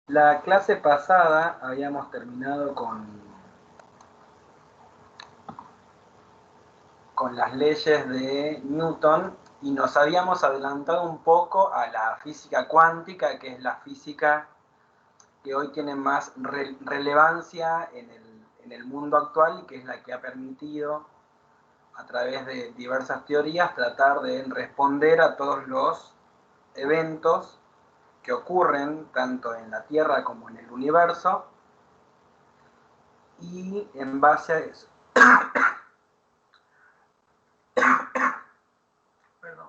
La clase pasada habíamos terminado con las leyes de Newton y nos habíamos adelantado un poco a la física cuántica, que es la física que hoy tiene más relevancia en el mundo actual y que es la que ha permitido, a través de diversas teorías, tratar de responder a todos los eventos que ocurren tanto en la Tierra como en el universo, y en base a eso, perdón,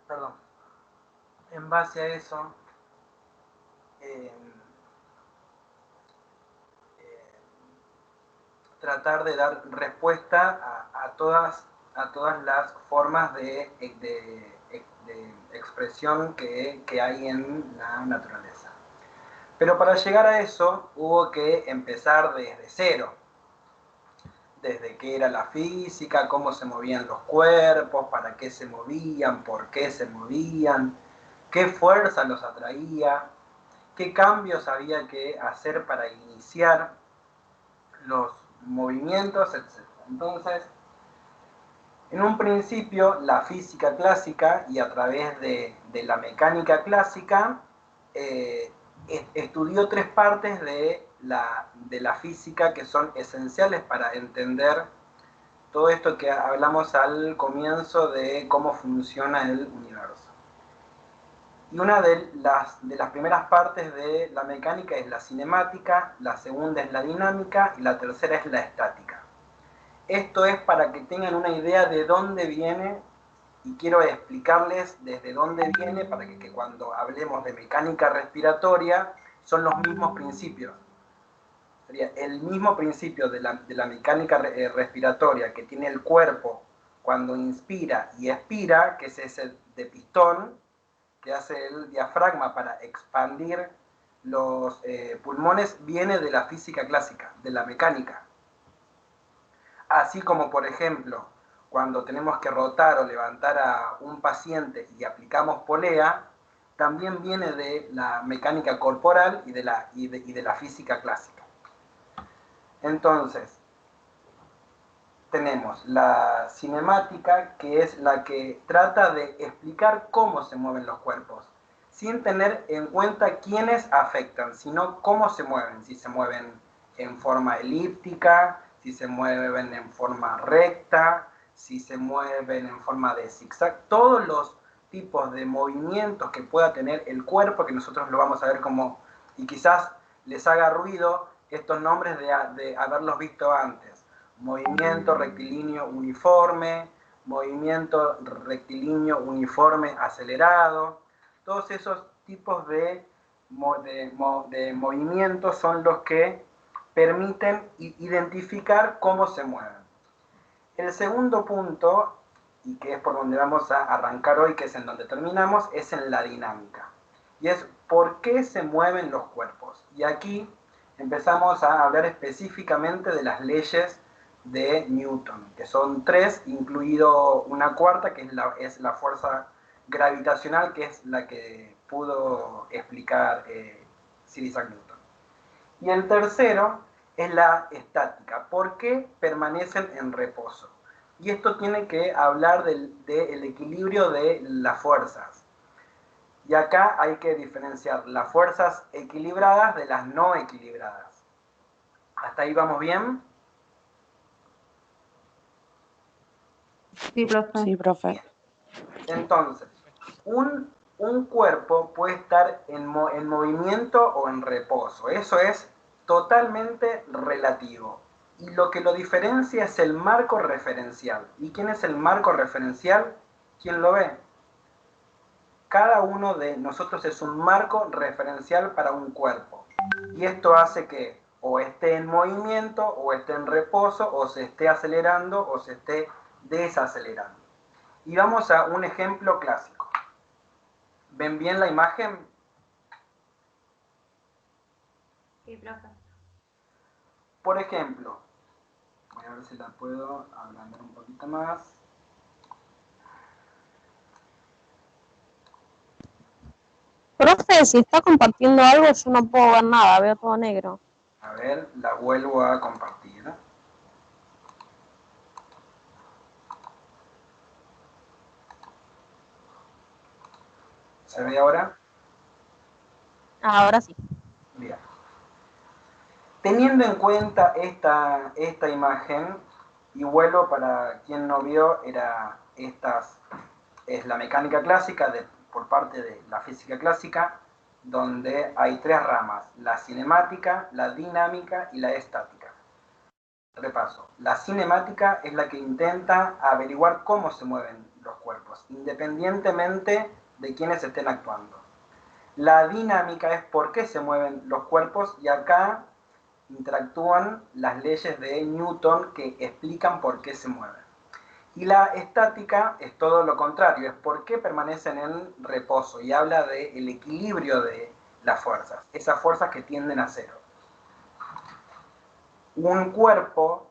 perdón, en base a eso, eh, tratar de dar respuesta a todas las formas de expresión que hay en la naturaleza. Pero para llegar a eso hubo que empezar desde cero, desde qué era la física, cómo se movían los cuerpos, para qué se movían, por qué se movían, qué fuerza los atraía, qué cambios había que hacer para iniciar los movimientos, etc. Entonces, en un principio, la física clásica, y a través de la mecánica clásica, estudió tres partes de la física que son esenciales para entender todo esto que hablamos al comienzo de cómo funciona el universo. Y una de las primeras partes de la mecánica es la cinemática, la segunda es la dinámica y la tercera es la estática. Esto es para que tengan una idea de dónde viene, y quiero explicarles desde dónde viene para que cuando hablemos de mecánica respiratoria son los mismos principios. Sería el mismo principio de la mecánica respiratoria que tiene el cuerpo cuando inspira y expira, que es ese de pistón, que hace el diafragma para expandir los pulmones, viene de la física clásica, de la mecánica. Así como, por ejemplo, cuando tenemos que rotar o levantar a un paciente y aplicamos polea, también viene de la mecánica corporal y de la física clásica. Entonces, tenemos la cinemática, que es la que trata de explicar cómo se mueven los cuerpos, sin tener en cuenta quiénes afectan, sino cómo se mueven, si se mueven en forma elíptica, si se mueven en forma recta, si se mueven en forma de zigzag, todos los tipos de movimientos que pueda tener el cuerpo, que nosotros lo vamos a ver como, y quizás les haga ruido estos nombres de haberlos visto antes: movimiento rectilíneo uniforme, movimiento rectilíneo uniforme acelerado. Todos esos tipos de movimientos son los que permiten identificar cómo se mueven. El segundo punto, y que es por donde vamos a arrancar hoy, que es en donde terminamos, es en la dinámica. Y es por qué se mueven los cuerpos. Y aquí empezamos a hablar específicamente de las leyes de Newton, que son tres, incluido una cuarta, que es la fuerza gravitacional, que es la que pudo explicar Sir Isaac Newton. Y el tercero es la estática, ¿por qué permanecen en reposo? Y esto tiene que hablar del equilibrio de las fuerzas. Y acá hay que diferenciar las fuerzas equilibradas de las no equilibradas. ¿Hasta ahí vamos bien? Sí, profe. Sí, profe. Bien. Entonces, un cuerpo puede estar en movimiento o en reposo. Eso es totalmente relativo. Y lo que lo diferencia es el marco referencial. ¿Y quién es el marco referencial? ¿Quién lo ve? Cada uno de nosotros es un marco referencial para un cuerpo. Y esto hace que o esté en movimiento, o esté en reposo, o se esté acelerando, o se esté desacelerando. Y vamos a un ejemplo clásico. ¿Ven bien la imagen? Sí, profe. Por ejemplo, voy a ver si la puedo agrandar un poquito más. Profe, si está compartiendo algo, yo no puedo ver nada, veo todo negro. A ver, la vuelvo a compartir. ¿Se ve ahora? Ahora sí. Bien. Teniendo en cuenta esta imagen, y vuelvo para quien no vio, es la mecánica clásica por parte de la física clásica, donde hay tres ramas: la cinemática, la dinámica y la estática. Repaso. La cinemática es la que intenta averiguar cómo se mueven los cuerpos, independientemente de quiénes estén actuando. La dinámica es por qué se mueven los cuerpos, y acá interactúan las leyes de Newton que explican por qué se mueven. Y la estática es todo lo contrario, es por qué permanecen en reposo, y habla del equilibrio de las fuerzas, esas fuerzas que tienden a cero. Un cuerpo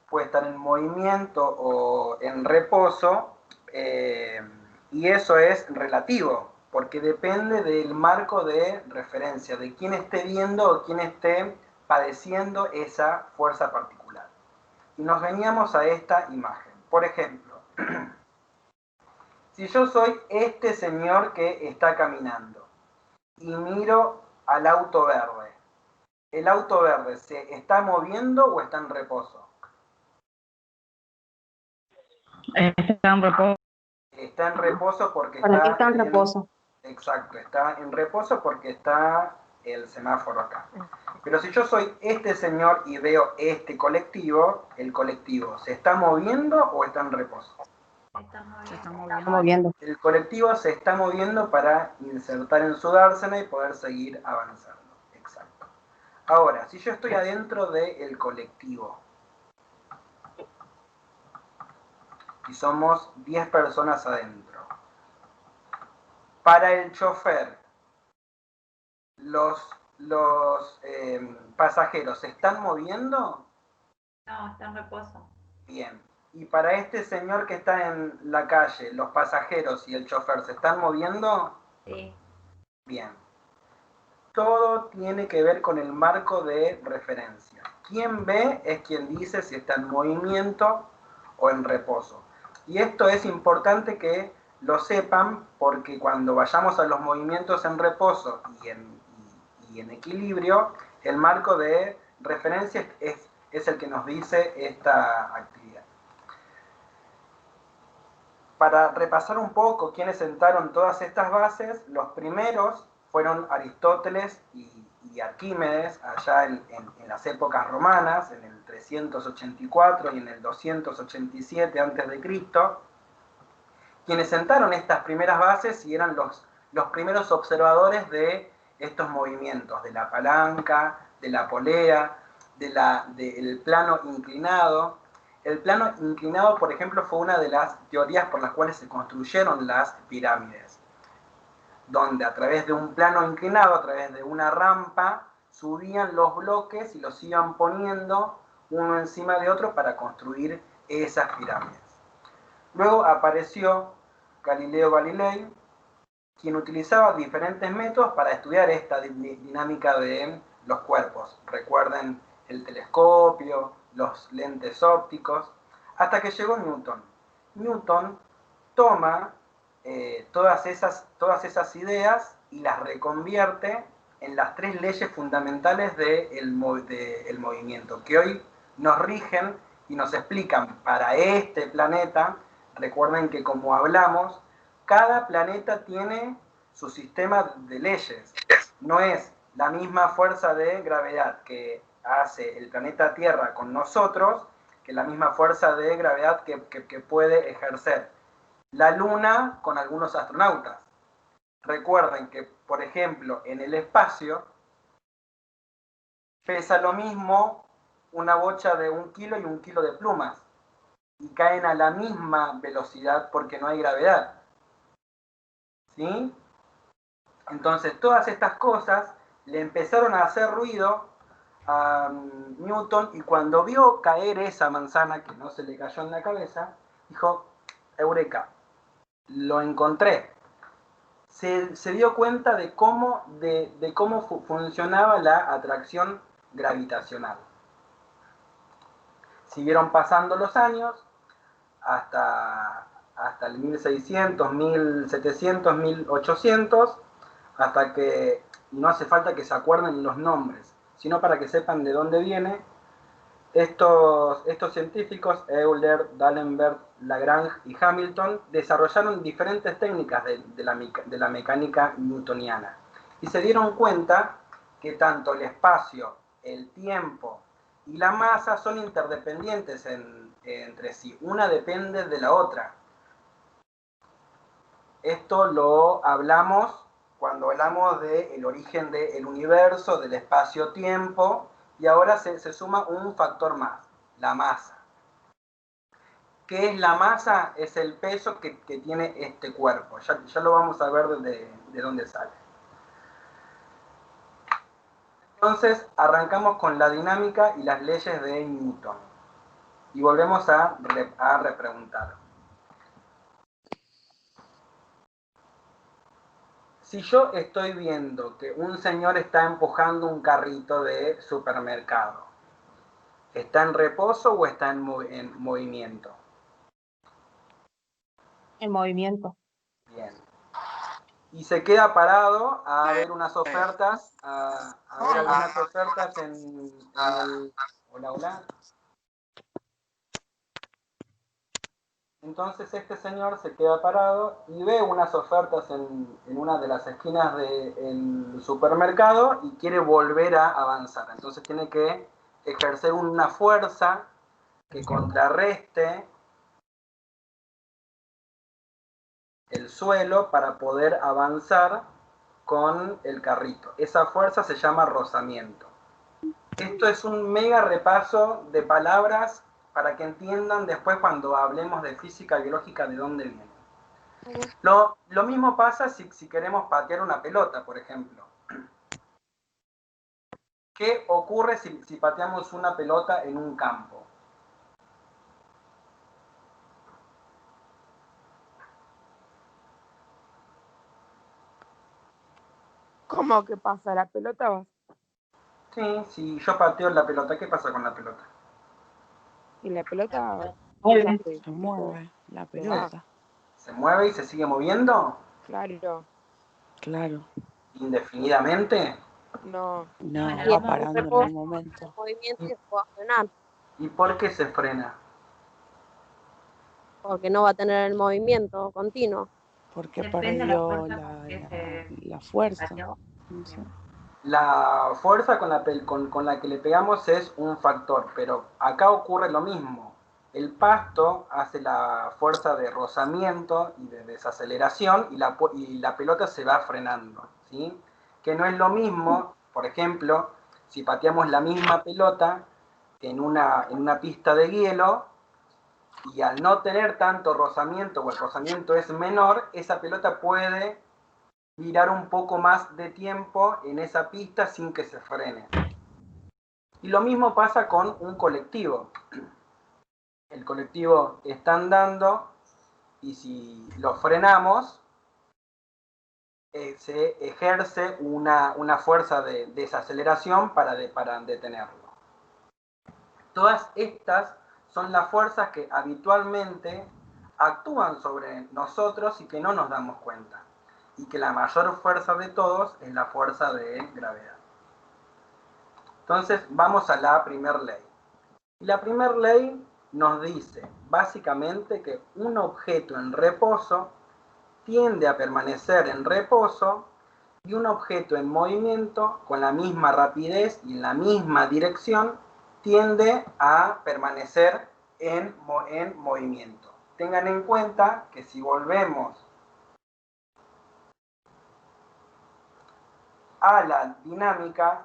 puede estar en movimiento o en reposo, y eso es relativo, porque depende del marco de referencia, de quién esté viendo o quién esté padeciendo esa fuerza particular. Y nos veníamos a esta imagen. Por ejemplo, si yo soy este señor que está caminando y miro al auto verde, ¿el auto verde se está moviendo o está en reposo? Está en reposo. Está en reposo porque Para mí está está en reposo. Exacto, está en reposo porque está el semáforo acá. Pero si yo soy este señor y veo este colectivo, ¿el colectivo se está moviendo o está en reposo? Se está Moviendo. El colectivo se está moviendo para insertar en su dársena y poder seguir avanzando. Exacto. Ahora, si yo estoy adentro del colectivo y somos 10 personas adentro, para el chofer, los pasajeros se están moviendo. No, está en reposo. Bien. Y para este señor que está en la calle, los pasajeros y el chofer se están moviendo. Sí. Bien. Todo tiene que ver con el marco de referencia. Quien ve es quien dice si está en movimiento o en reposo. Y esto es importante que lo sepan, porque cuando vayamos a los movimientos en reposo y en equilibrio, el marco de referencia es el que nos dice esta actividad. Para repasar un poco quiénes sentaron todas estas bases, los primeros fueron Aristóteles y Arquímedes, allá en las épocas romanas, en el 384 y en el 287 a.C., quienes sentaron estas primeras bases y eran los primeros observadores de estos movimientos, de la palanca, de la polea, del plano inclinado. El plano inclinado, por ejemplo, fue una de las teorías por las cuales se construyeron las pirámides, donde a través de un plano inclinado, a través de una rampa, subían los bloques y los iban poniendo uno encima de otro para construir esas pirámides. Luego apareció Galileo Galilei, quien utilizaba diferentes métodos para estudiar esta dinámica de los cuerpos. Recuerden el telescopio, los lentes ópticos, hasta que llegó Newton. Newton toma todas esas ideas y las reconvierte en las tres leyes fundamentales del movimiento, que hoy nos rigen y nos explican para este planeta. Recuerden que, como hablamos, cada planeta tiene su sistema de leyes. No es la misma fuerza de gravedad que hace el planeta Tierra con nosotros que la misma fuerza de gravedad que puede ejercer la Luna con algunos astronautas. Recuerden que, por ejemplo, en el espacio pesa lo mismo una bocha de 1 kilo y 1 kilo de plumas, y caen a la misma velocidad porque no hay gravedad. ¿Sí? Entonces, todas estas cosas le empezaron a hacer ruido a Newton, y cuando vio caer esa manzana que no se le cayó en la cabeza, dijo: Eureka, lo encontré. se dio cuenta de cómo funcionaba la atracción gravitacional. Siguieron pasando los años hasta el 1600, 1700, 1800, hasta que no hace falta que se acuerden los nombres, sino para que sepan de dónde viene. Estos científicos, Euler, D'Alembert, Lagrange y Hamilton, desarrollaron diferentes técnicas de la mecánica newtoniana y se dieron cuenta que tanto el espacio, el tiempo y la masa son interdependientes entre sí. Una depende de la otra. Esto lo hablamos cuando hablamos del origen del universo, del espacio-tiempo, y ahora se suma un factor más, la masa. ¿Qué es la masa? Es el peso que tiene este cuerpo. Ya lo vamos a ver de dónde sale. Entonces, arrancamos con la dinámica y las leyes de Newton. Y volvemos a repreguntar. Si yo estoy viendo que un señor está empujando un carrito de supermercado, ¿está en reposo o está en movimiento? En movimiento. Bien. Y se queda parado a ver unas ofertas, a ver algunas ofertas en el... Hola, hola. Entonces este señor se queda parado y ve unas ofertas en una de las esquinas del supermercado y quiere volver a avanzar. Entonces tiene que ejercer una fuerza que contrarreste el suelo para poder avanzar con el carrito. Esa fuerza se llama rozamiento. Esto es un mega repaso de palabras para que entiendan después cuando hablemos de física biológica de dónde viene. Lo mismo pasa si queremos patear una pelota, por ejemplo. ¿Qué ocurre si pateamos una pelota en un campo? ¿Cómo que pasa? ¿La pelota va? Sí, si yo pateo la pelota, ¿qué pasa con la pelota? Y la pelota Se mueve la pelota. ¿Se mueve y se sigue moviendo? Claro. Claro. ¿Indefinidamente? No. No, en va algún parando en reposo, un momento. movimiento y se va a frenar, ¿Y por qué se frena? porque no va a tener el movimiento continuo. Porque Depende de la perdió fuerza con que la se fuerza. pateó. No sé. La fuerza con la que le pegamos es un factor, pero acá ocurre lo mismo. El pasto hace la fuerza de rozamiento y de desaceleración y la pelota se va frenando, ¿sí? Que no es lo mismo, por ejemplo, si pateamos la misma pelota en una pista de hielo y al no tener tanto rozamiento o el rozamiento es menor, esa pelota puede girar un poco más de tiempo en esa pista sin que se frene. Y lo mismo pasa con un colectivo. El colectivo está andando y si lo frenamos, se ejerce una fuerza de desaceleración para detenerlo. Todas estas son las fuerzas que habitualmente actúan sobre nosotros y que no nos damos cuenta. Y que la mayor fuerza de todos es la fuerza de gravedad. Entonces vamos a la primera ley. Y la primera ley nos dice básicamente que un objeto en reposo tiende a permanecer en reposo y un objeto en movimiento con la misma rapidez y en la misma dirección tiende a permanecer en movimiento. Tengan en cuenta que si volvemos a la dinámica,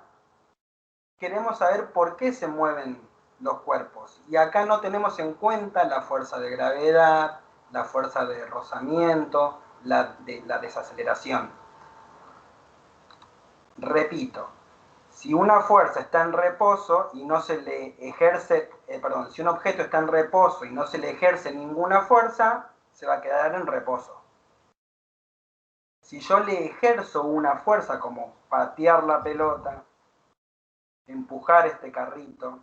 queremos saber por qué se mueven los cuerpos. Y acá no tenemos en cuenta la fuerza de gravedad, la fuerza de rozamiento, la desaceleración. Repito, si una fuerza está en reposo y no se le ejerce, si un objeto está en reposo y no se le ejerce ninguna fuerza, se va a quedar en reposo. Si yo le ejerzo una fuerza como patear la pelota, empujar este carrito,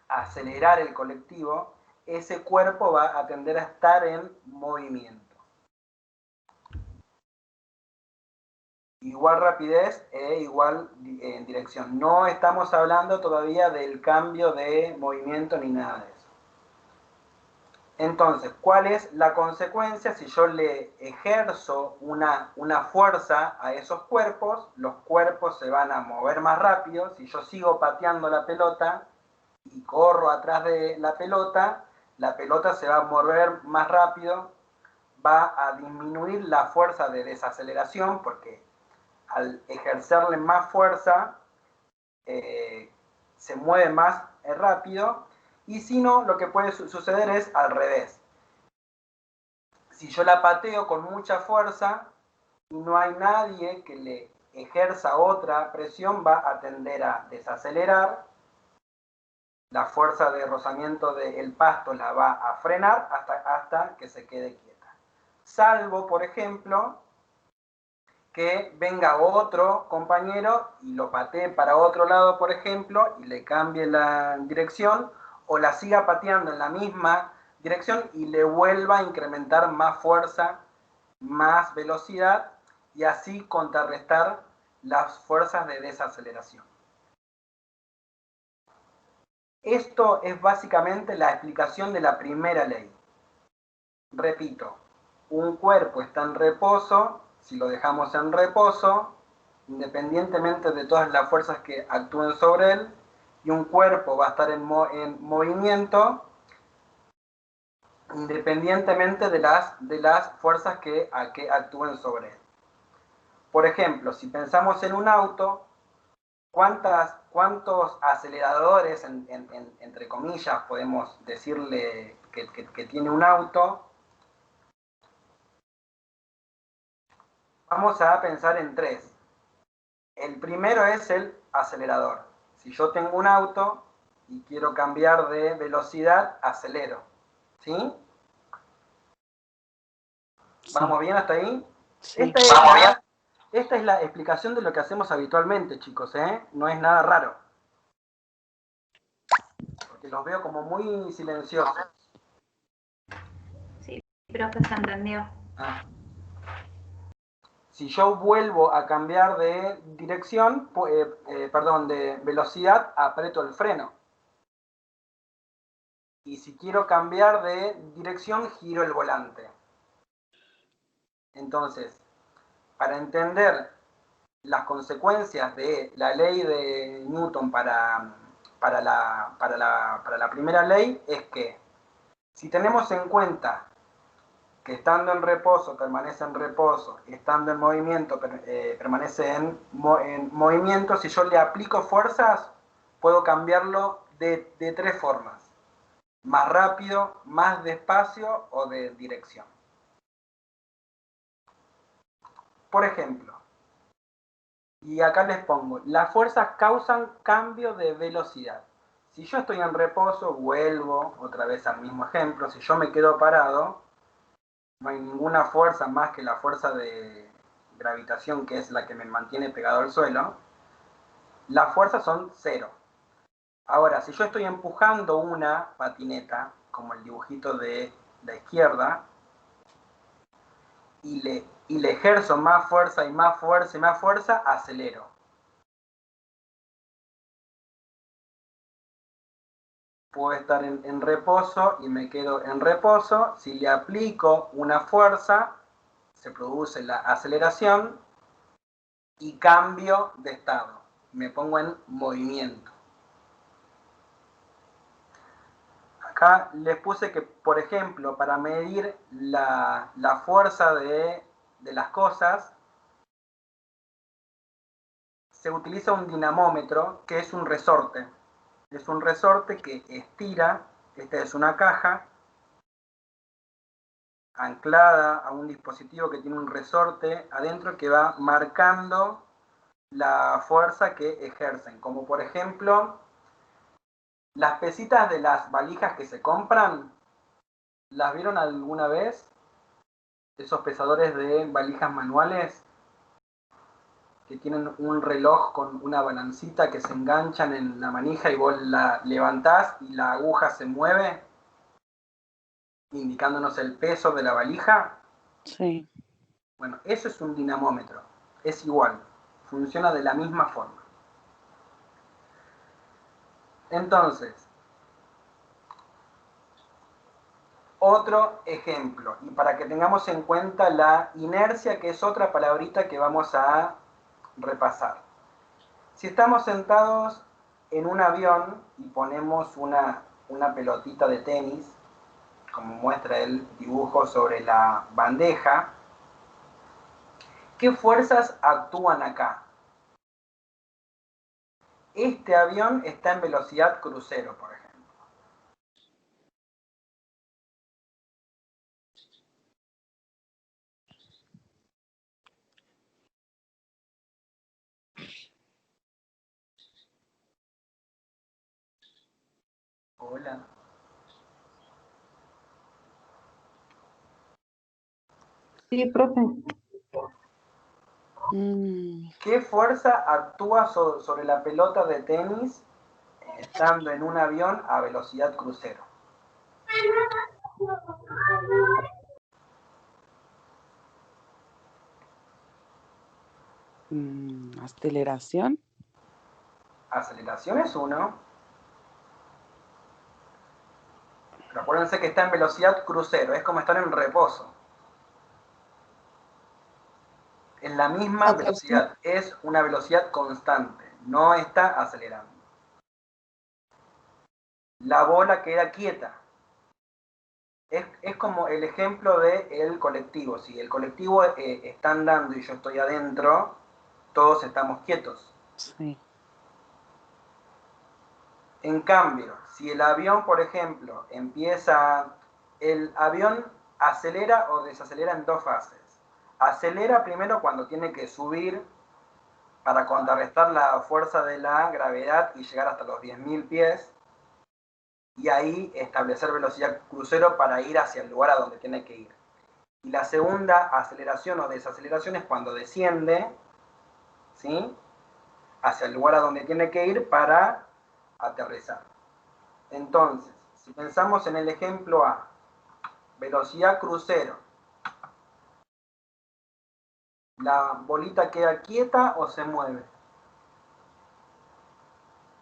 acelerar el colectivo, ese cuerpo va a tender a estar en movimiento. Igual rapidez e igual dirección. No estamos hablando todavía del cambio de movimiento ni nada de eso. Entonces, ¿cuál es la consecuencia si yo le ejerzo una fuerza a esos cuerpos? Los cuerpos se van a mover más rápido. Si yo sigo pateando la pelota y corro atrás de la pelota se va a mover más rápido, va a disminuir la fuerza de desaceleración porque al ejercerle más fuerza se mueve más rápido. Y si no, lo que puede suceder es al revés. Si yo la pateo con mucha fuerza y no hay nadie que le ejerza otra presión, va a tender a desacelerar. La fuerza de rozamiento del pasto la va a frenar hasta que se quede quieta. Salvo, por ejemplo, que venga otro compañero y lo patee para otro lado, por ejemplo, y le cambie la dirección, o la siga pateando en la misma dirección y le vuelva a incrementar más fuerza, más velocidad, y así contrarrestar las fuerzas de desaceleración. Esto es básicamente la explicación de la primera ley. Repito, un cuerpo está en reposo, si lo dejamos en reposo, independientemente de todas las fuerzas que actúen sobre él, y un cuerpo va a estar en movimiento, independientemente de las fuerzas que actúen sobre él. Por ejemplo, si pensamos en un auto, ¿cuántos aceleradores, entre comillas, podemos decirle que tiene un auto? Vamos a pensar en 3. El primero es el acelerador. Si yo tengo un auto y quiero cambiar de velocidad, acelero. ¿Sí? ¿Vamos bien hasta ahí? Sí. Esta es la explicación de lo que hacemos habitualmente, chicos, ¿eh? No es nada raro. Porque los veo como muy silenciosos. Sí, profe, se entendió. Si yo vuelvo a cambiar de dirección, de velocidad, aprieto el freno. Y si quiero cambiar de dirección, giro el volante. Entonces, para entender las consecuencias de la ley de Newton para la primera ley, es que si tenemos en cuenta que estando en reposo permanece en reposo, y estando en movimiento permanece en movimiento, si yo le aplico fuerzas, puedo cambiarlo de 3 formas. Más rápido, más despacio o de dirección. Por ejemplo, y acá les pongo, las fuerzas causan cambio de velocidad. Si yo estoy en reposo, vuelvo otra vez al mismo ejemplo. Si yo me quedo parado, no hay ninguna fuerza más que la fuerza de gravitación, que es la que me mantiene pegado al suelo. Las fuerzas son 0. Ahora, si yo estoy empujando una patineta, como el dibujito de la izquierda, y le ejerzo más fuerza y más fuerza y más fuerza, acelero. Puedo estar en reposo y me quedo en reposo. Si le aplico una fuerza, se produce la aceleración y cambio de estado. Me pongo en movimiento. Acá les puse que, por ejemplo, para medir la fuerza de las cosas, se utiliza un dinamómetro, que es un resorte. Es un resorte que estira. Esta es una caja anclada a un dispositivo que tiene un resorte adentro que va marcando la fuerza que ejercen. Como por ejemplo, las pesitas de las valijas que se compran, ¿las vieron alguna vez? esos pesadores de valijas manuales que tienen un reloj con una balancita que se enganchan en la manija y vos la levantás y la aguja se mueve, indicándonos el peso de la valija. Sí. Bueno, eso es un dinamómetro. Es igual. Funciona de la misma forma. Entonces, otro ejemplo, y para que tengamos en cuenta la inercia, que es otra palabrita que vamos a repasar. Si estamos sentados en un avión y ponemos una pelotita de tenis, como muestra el dibujo sobre la bandeja, ¿qué fuerzas actúan acá? Este avión está en velocidad crucero, por ejemplo. Hola. Sí, profe. ¿Qué fuerza actúa sobre la pelota de tenis estando en un avión a velocidad crucero? Aceleración. Aceleración es uno. Pero acuérdense que está en velocidad crucero, es como estar en reposo. En la misma velocidad, es una velocidad constante, no está acelerando. La bola queda quieta. Es como el ejemplo del colectivo. Si el colectivo está andando y yo estoy adentro, todos estamos quietos. Sí. En cambio, si el avión, por ejemplo, el avión acelera o desacelera en dos fases. Acelera primero cuando tiene que subir para contrarrestar la fuerza de la gravedad y llegar hasta los 10.000 pies, y ahí establecer velocidad crucero para ir hacia el lugar a donde tiene que ir. Y la segunda aceleración o desaceleración es cuando desciende, ¿sí?, hacia el lugar a donde tiene que ir para aterrizar. Entonces, si pensamos en el ejemplo A, velocidad crucero, ¿la bolita queda quieta o se mueve?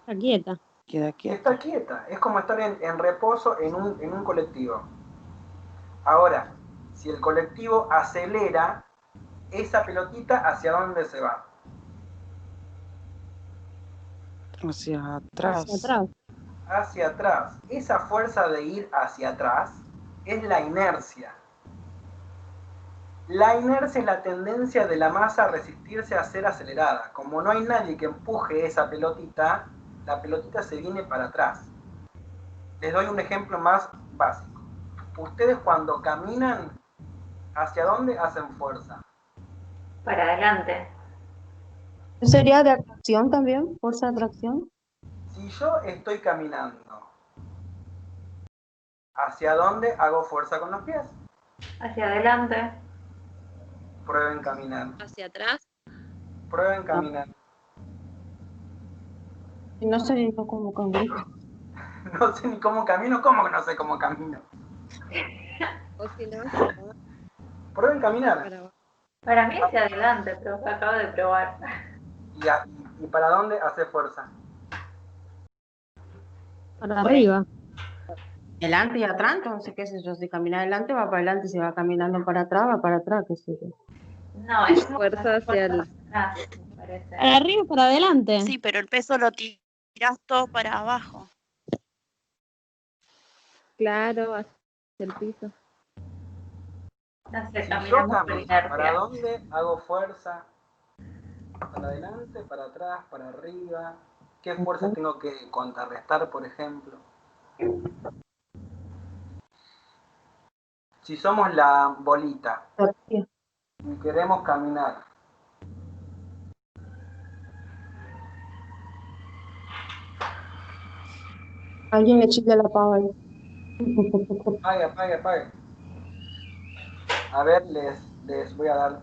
Está quieta. Queda quieta. Está quieta, es como estar en reposo en un colectivo. Ahora, si el colectivo acelera, esa pelotita, ¿hacia dónde se va? Hacia atrás. Hacia atrás. Hacia atrás. Esa fuerza de ir hacia atrás es la inercia. La inercia es la tendencia de la masa a resistirse a ser acelerada. Como no hay nadie que empuje esa pelotita, la pelotita se viene para atrás. Les doy un ejemplo más básico. Ustedes cuando caminan, ¿hacia dónde hacen fuerza? Para adelante. ¿Sería de atracción también? ¿Fuerza de atracción? Si yo estoy caminando, ¿hacia dónde hago fuerza con los pies? Hacia adelante. Prueben caminar. ¿Hacia atrás? Prueben caminar. No sé cómo camino. No sé ni cómo camino, ¿cómo que no sé cómo camino? O si no, Prueben caminar. Para mí hacia adelante, pero acabo de probar. ¿Y para dónde hace fuerza? para arriba. Adelante y atrás, entonces, qué sé yo, si camina adelante va para adelante, si va caminando para atrás va para atrás, qué sé yo. No, es Fuerza hacia el... atrás, me parece. Para arriba y para adelante. Sí, pero el peso lo tirás todo para abajo. Claro, hacia el piso. No sé, Si yo caminamos por camino, ¿para inercia. dónde hago fuerza? ¿Para adelante, para atrás, para arriba? ¿Qué fuerza tengo que contrarrestar, por ejemplo? Si somos la bolita y queremos caminar, Alguien me chilla la pava ahí. apague, apague, apague. A ver, les voy a dar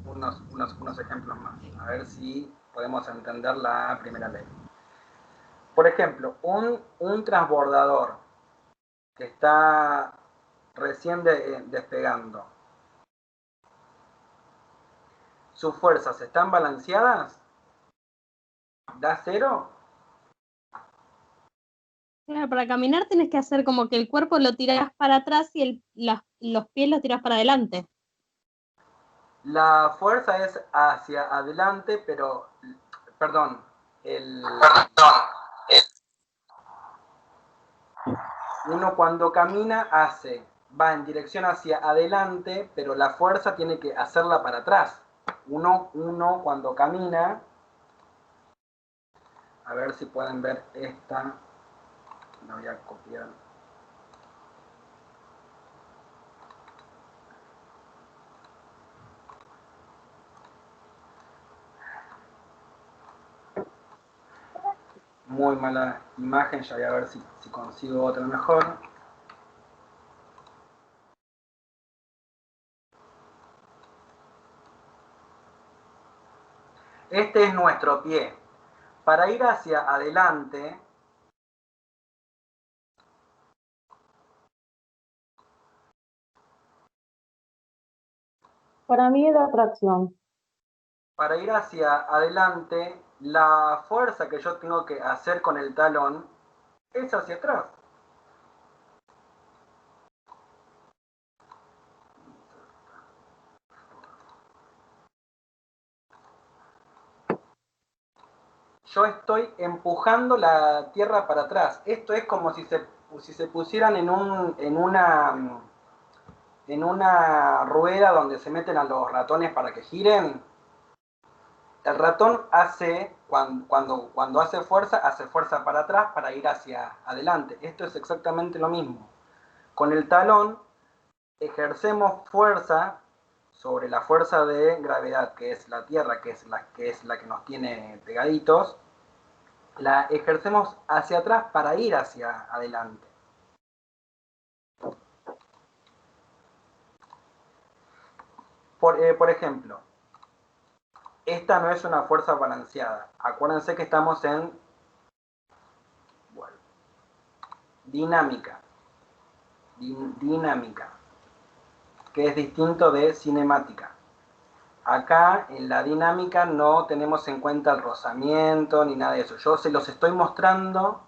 unos ejemplos más. A ver si podemos entender la primera ley. Por ejemplo, un transbordador que está recién despegando. ¿Sus fuerzas están balanceadas? ¿Da cero? Claro, para caminar tenés que hacer como que el cuerpo lo tirás para atrás y los pies los tirás para adelante. La fuerza es hacia adelante, pero, perdón, uno cuando camina va en dirección hacia adelante, pero la fuerza tiene que hacerla para atrás. Uno cuando camina, a ver si pueden ver esta, la voy a copiar. Muy mala imagen, ya voy a ver si consigo otra mejor. Este es nuestro pie. Para ir hacia adelante, Para mí es la atracción. para ir hacia adelante, la fuerza que yo tengo que hacer con el talón es hacia atrás. Yo estoy empujando la tierra para atrás. Esto es como si se pusieran en una rueda donde se meten a los ratones para que giren. El ratón cuando hace fuerza para atrás para ir hacia adelante. Esto es exactamente lo mismo. Con el talón ejercemos fuerza sobre la fuerza de gravedad, que es la Tierra, que es la que nos tiene pegaditos. La ejercemos hacia atrás para ir hacia adelante. Por ejemplo, esta no es una fuerza balanceada. Acuérdense que estamos en dinámica. Dinámica, que es distinto de cinemática. Acá en la dinámica no tenemos en cuenta el rozamiento ni nada de eso. Yo se los estoy mostrando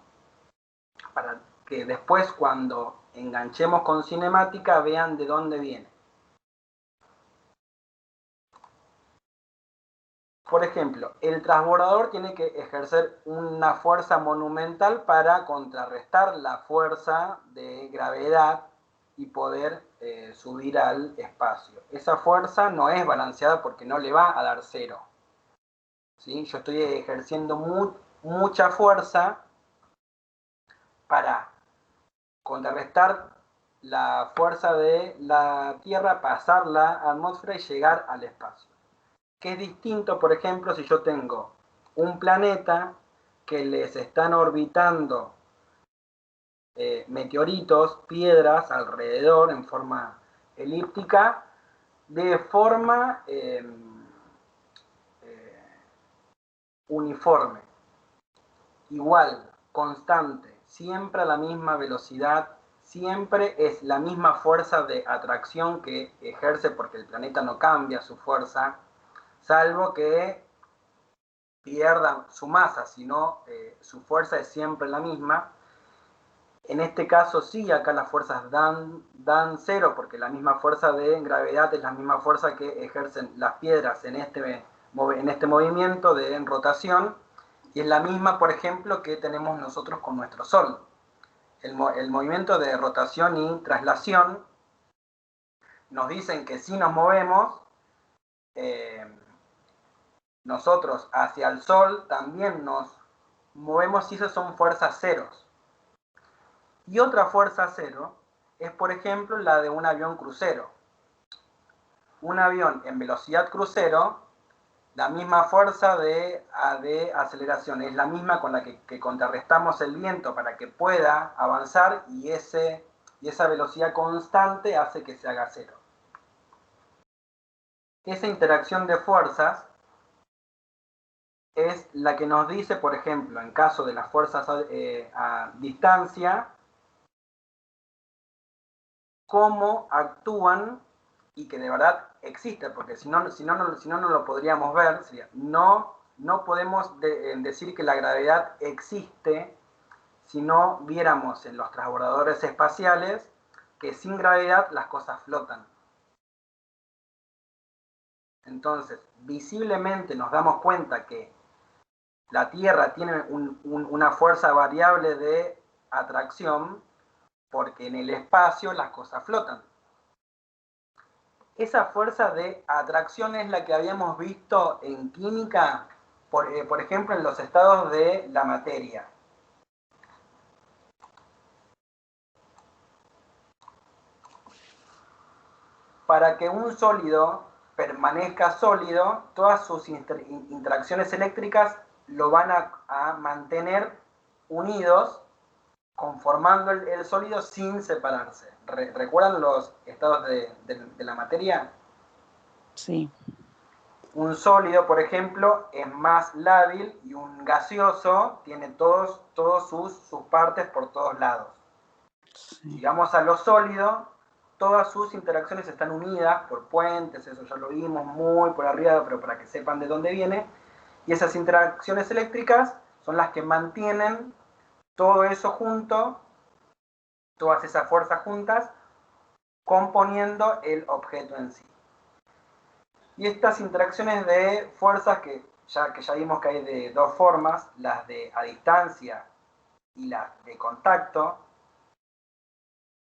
para que después cuando enganchemos con cinemática vean de dónde viene. Por ejemplo, el transbordador tiene que ejercer una fuerza monumental para contrarrestar la fuerza de gravedad y poder subir al espacio. Esa fuerza no es balanceada porque no le va a dar cero. ¿Sí? Yo estoy ejerciendo mucha fuerza para contrarrestar la fuerza de la Tierra, pasar la atmósfera y llegar al espacio. Que es distinto, por ejemplo, si yo tengo un planeta que les están orbitando meteoritos, piedras alrededor en forma elíptica, de forma uniforme, igual, constante, siempre a la misma velocidad, siempre es la misma fuerza de atracción que ejerce porque el planeta no cambia su fuerza, salvo que pierda su masa, sino su fuerza es siempre la misma. En este caso sí, acá las fuerzas dan cero, porque la misma fuerza de gravedad es la misma fuerza que ejercen las piedras en este movimiento de rotación, y es la misma, por ejemplo, que tenemos nosotros con nuestro Sol. El movimiento de rotación y traslación nos dicen que si nos movemos, nosotros hacia el Sol también nos movemos y esas son fuerzas ceros. Y otra fuerza cero es, por ejemplo, la de un avión crucero. Un avión en velocidad crucero, la misma fuerza de aceleración es la misma con la que contrarrestamos el viento para que pueda avanzar, y esa velocidad constante hace que se haga cero. esa interacción de fuerzas es la que nos dice, por ejemplo, en caso de las fuerzas a distancia, cómo actúan y que de verdad existe, porque si no lo podríamos ver. No podemos decir que la gravedad existe si no viéramos en los transbordadores espaciales que sin gravedad las cosas flotan. Entonces, visiblemente nos damos cuenta que la Tierra tiene una fuerza variable de atracción porque en el espacio las cosas flotan. Esa fuerza de atracción es la que habíamos visto en química, por ejemplo, en los estados de la materia. Para que un sólido permanezca sólido, todas sus interacciones eléctricas lo van a mantener unidos, conformando el sólido sin separarse. ¿Recuerdan los estados de la materia? Sí. Un sólido, por ejemplo, es más lábil y un gaseoso tiene todos sus partes por todos lados. Sí. Si vamos a lo sólido, todas sus interacciones están unidas por puentes, eso ya lo vimos muy por arriba, pero para que sepan de dónde viene. Y esas interacciones eléctricas son las que mantienen todo eso junto, todas esas fuerzas juntas, componiendo el objeto en sí. Y estas interacciones de fuerzas que ya vimos que hay de dos formas, las de a distancia y las de contacto,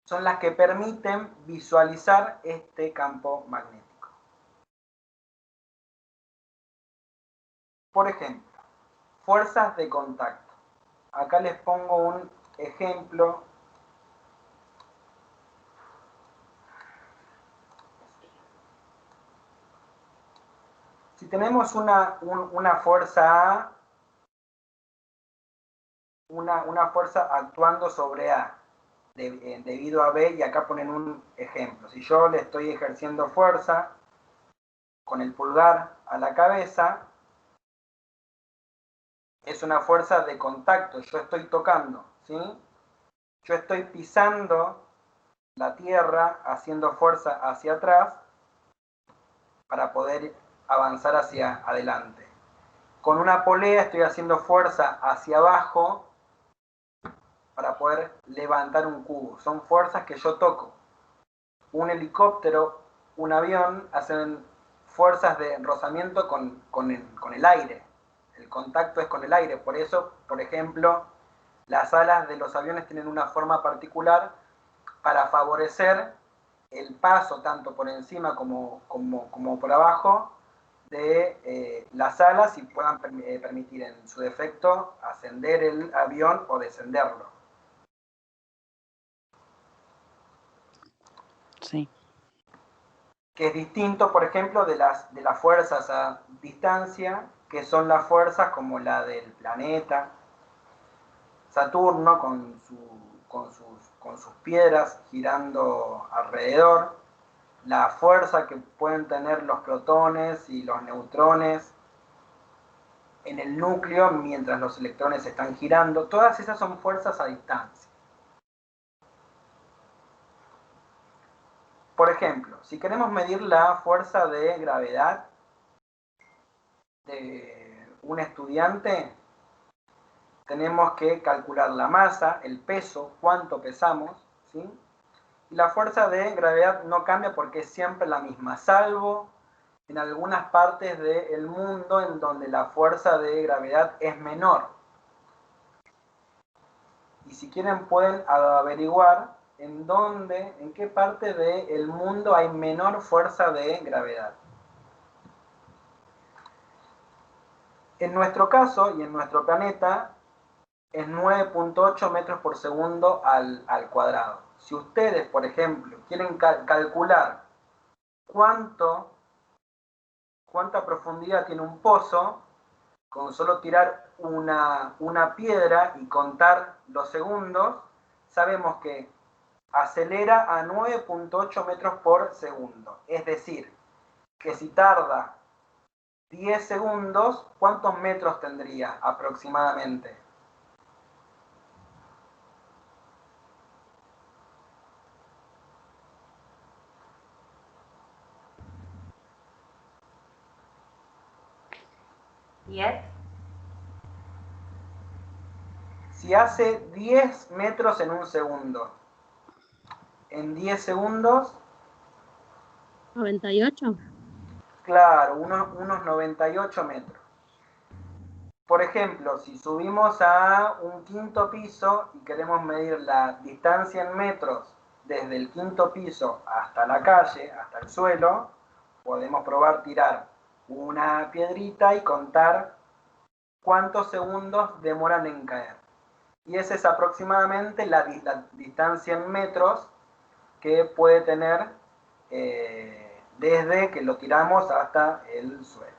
son las que permiten visualizar este campo magnético. Por ejemplo, fuerzas de contacto. Acá les pongo un ejemplo. Si tenemos una fuerza A, una fuerza actuando sobre A, debido a B, y acá ponen un ejemplo. Si yo le estoy ejerciendo fuerza con el pulgar a la cabeza, es una fuerza de contacto, yo estoy tocando, ¿sí? Yo estoy pisando la tierra, haciendo fuerza hacia atrás para poder avanzar hacia adelante. Con una polea estoy haciendo fuerza hacia abajo para poder levantar un cubo. Son fuerzas que yo toco. Un helicóptero, un avión, hacen fuerzas de rozamiento con el aire. El contacto es con el aire. Por eso, por ejemplo, las alas de los aviones tienen una forma particular para favorecer el paso tanto por encima como por abajo de las alas y puedan permitir en su defecto ascender el avión o descenderlo. Sí. Que es distinto, por ejemplo, de las fuerzas a distancia, que son las fuerzas como la del planeta Saturno con sus piedras girando alrededor, la fuerza que pueden tener los protones y los neutrones en el núcleo mientras los electrones están girando. Todas esas son fuerzas a distancia. Por ejemplo, si queremos medir la fuerza de gravedad de un estudiante, tenemos que calcular la masa, el peso, cuánto pesamos, ¿sí? Y la fuerza de gravedad no cambia porque es siempre la misma, salvo en algunas partes del mundo en donde la fuerza de gravedad es menor. Y si quieren pueden averiguar en qué parte del mundo hay menor fuerza de gravedad. En nuestro caso y en nuestro planeta es 9.8 metros por segundo al cuadrado. Si ustedes, por ejemplo, quieren calcular cuánta profundidad tiene un pozo, con solo tirar una piedra y contar los segundos, sabemos que acelera a 9.8 metros por segundo. Es decir, que si tarda 10 segundos, ¿cuántos metros tendría aproximadamente? ¿10? Si hace 10 metros en un segundo, en 10 segundos, 98. claro, unos 98 metros. Por ejemplo, si subimos a un quinto piso y queremos medir la distancia en metros desde el quinto piso hasta la calle, hasta el suelo, podemos probar tirar una piedrita y contar cuántos segundos demoran en caer. Y esa es aproximadamente la distancia en metros que puede tener desde que lo tiramos hasta el suelo.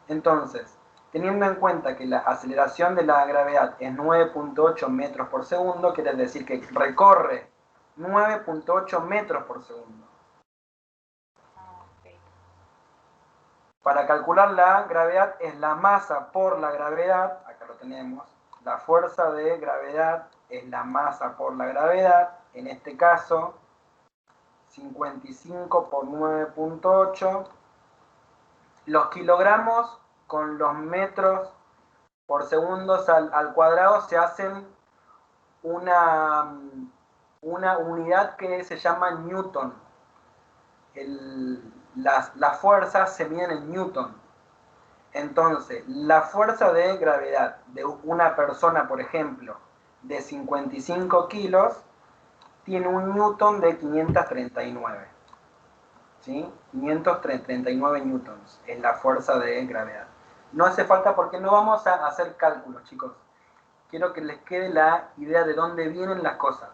Entonces, teniendo en cuenta que la aceleración de la gravedad es 9.8 metros por segundo, quiere decir que recorre 9.8 metros por segundo. Para calcular la gravedad es la masa por la gravedad, acá lo tenemos, la fuerza de gravedad es la masa por la gravedad, en este caso 55 por 9.8, los kilogramos con los metros por segundos al cuadrado se hacen una unidad que se llama newton. Las fuerzas se miden en newton. Entonces, la fuerza de gravedad de una persona, por ejemplo, de 55 kilos, tiene un newton de 539. ¿Sí? 539 newtons es la fuerza de gravedad. No hace falta porque no vamos a hacer cálculos, chicos. Quiero que les quede la idea de dónde vienen las cosas.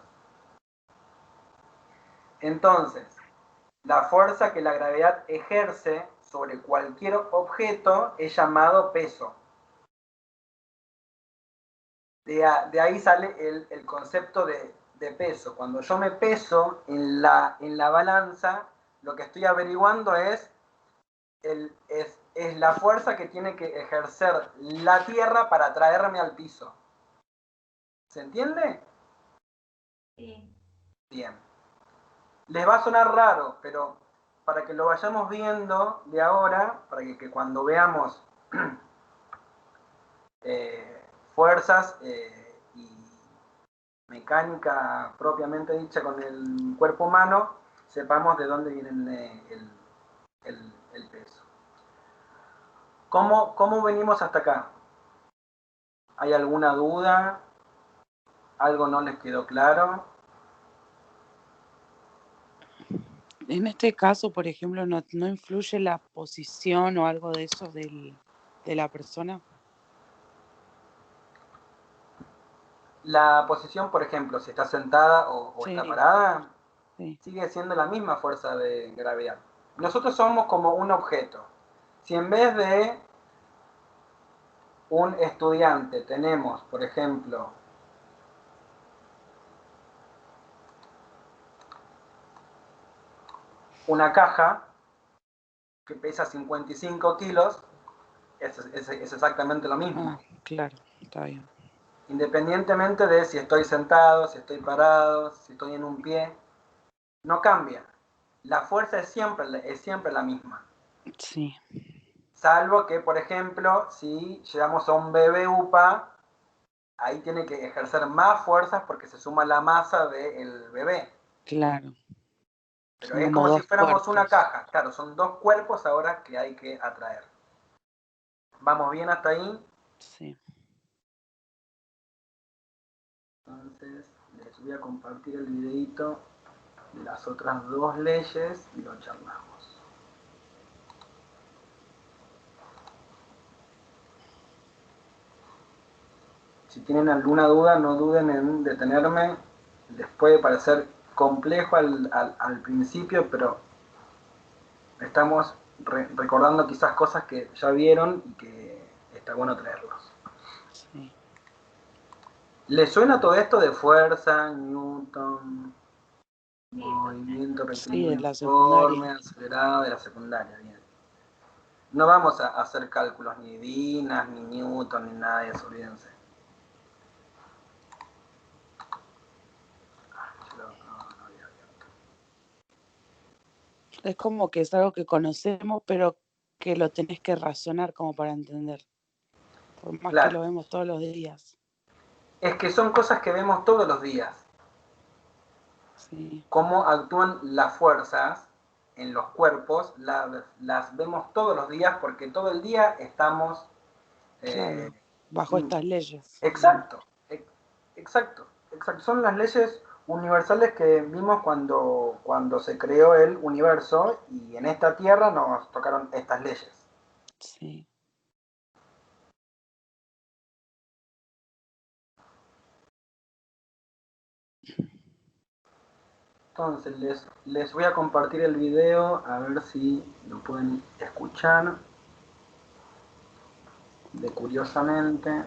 Entonces, la fuerza que la gravedad ejerce sobre cualquier objeto es llamado peso. De ahí sale el concepto de peso. Cuando yo me peso en la balanza, lo que estoy averiguando es la fuerza que tiene que ejercer la Tierra para traerme al piso. ¿Se entiende? Sí. Bien. Les va a sonar raro, pero para que lo vayamos viendo de ahora, para que cuando veamos fuerzas y mecánica propiamente dicha con el cuerpo humano, sepamos de dónde viene el peso. ¿Cómo venimos hasta acá? ¿Hay alguna duda? ¿Algo no les quedó claro? En este caso, por ejemplo, ¿no influye la posición o algo de eso de la persona? La posición, por ejemplo, si está sentada o Sí. está parada, Sí. sigue siendo la misma fuerza de gravedad. Nosotros somos como un objeto. Si en vez de un estudiante tenemos, por ejemplo, una caja que pesa 55 kilos, es exactamente lo mismo. Ah, claro, está bien. Independientemente de si estoy sentado, si estoy parado, si estoy en un pie, no cambia. La fuerza es siempre la misma. Sí. Salvo que, por ejemplo, si llevamos a un bebé UPA, ahí tiene que ejercer más fuerzas porque se suma la masa del bebé. Claro. Pero Son es como como si dos fuéramos una cuerpos. caja. Claro, son dos cuerpos ahora que hay que atraer. ¿Vamos bien hasta ahí? Sí. Entonces, les voy a compartir el videito de las otras dos leyes y lo charlamos. Si tienen alguna duda, no duden en detenerme. Les puede parecer complejo al principio, pero estamos recordando quizás cosas que ya vieron y que está bueno traerlos. Sí. ¿Les suena todo esto de fuerza, Newton, Movimiento Sí, en rectilíneo la uniforme, secundaria. acelerado de la secundaria, bien. No vamos a hacer cálculos ni dinas, ni newton, ni nada de eso, olvídense. Es como que es algo que conocemos, pero que lo tenés que razonar como para entender. Por más que Claro, lo vemos todos los días. es que son cosas que vemos todos los días. Sí, Cómo actúan las fuerzas en los cuerpos, las vemos todos los días porque todo el día estamos... claro. Bajo estas leyes. exacto, exacto, exacto. Son las leyes universales que vimos cuando se creó el universo y en esta tierra nos tocaron estas leyes. Sí. Entonces les voy a compartir el video a ver si lo pueden escuchar de curiosamente.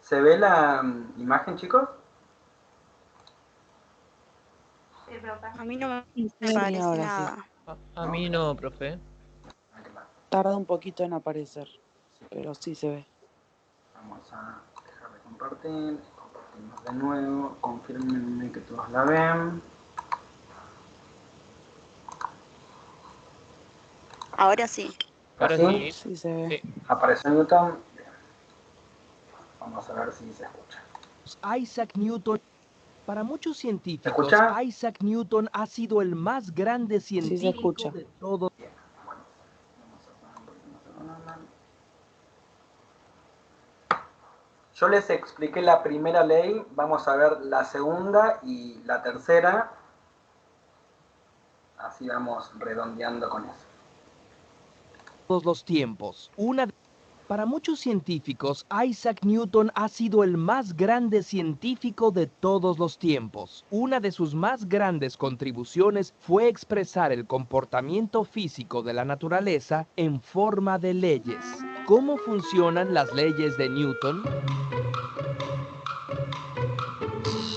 ¿Se ve la imagen, chicos? Sí, profe. A mí no me Sí, Sí, parece ahora sí. nada. A mí no, profe. Tarda un poquito en aparecer, pero sí se ve. Vamos a dejar de compartir. Compartimos de nuevo. Confírmenme que todos la ven. Ahora sí. Ahora ¿Así? sí. Sí se ve. Sí. ¿Apareció Newton? Bien. Vamos a ver si se escucha. Isaac Newton. Para muchos ¿Se científicos, escucha? Isaac Newton ha sido el más grande Sí se científico escucha. de todo. Bien. Bueno, vamos a poner un poquito más de volumen. Yo les expliqué la primera ley, vamos a ver la segunda y la tercera. Así vamos redondeando con eso. Todos los tiempos. Para muchos científicos, Isaac Newton ha sido el más grande científico de todos los tiempos. Una de sus más grandes contribuciones fue expresar el comportamiento físico de la naturaleza en forma de leyes. ¿Cómo funcionan las leyes de Newton?